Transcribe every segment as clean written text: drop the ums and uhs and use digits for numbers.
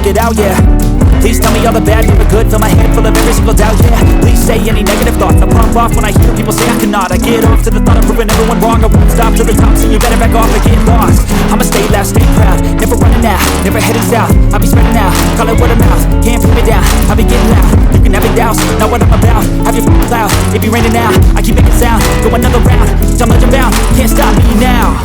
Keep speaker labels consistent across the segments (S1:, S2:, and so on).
S1: it out, yeah. Please tell me all the bad, never good. Fill my head full of every single doubt, yeah. Please say any negative thoughts. I pop off when I hear people say I cannot. I get off to the thought of proving everyone wrong. I won't stop to the top, so you better back off and get lost. I'ma stay loud, stay proud, never running out, never heading south. I'll be spreading out, call it word of mouth. Can't put me down, I'll be getting loud. You can have it doubts, not what I'm about. Have your cloud, it be raining now. I keep making sound, go another round. I'm legend bound, can't stop me now.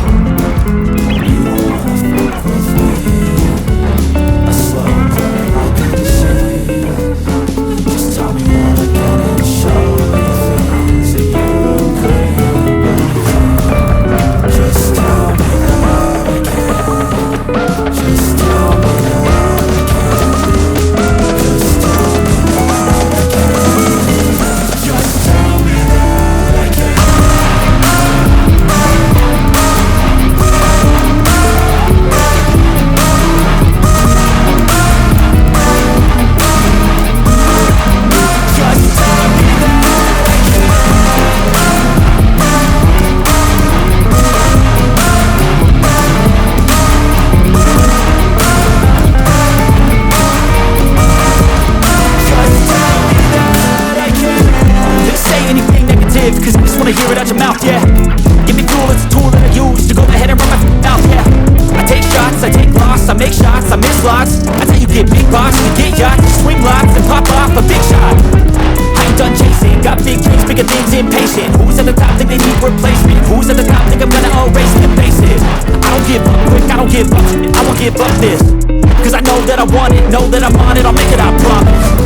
S1: Cause I just wanna hear it out your mouth, yeah. Give me fuel, it's a tool that I use to go ahead and run my mouth, yeah. I take shots, I take loss, I make shots, I miss lots. That's how you get big box, you get yachts, swing lots, and pop off a big shot. I ain't done chasing, got big dreams, bigger things, impatient. Who's at the top think they need replacement? Who's at the top think I'm gonna erase it and face it? I don't give up quick, I don't give up, I won't give up this. Cause I know that I want it, know that I'm on it, I'll make it, I promise.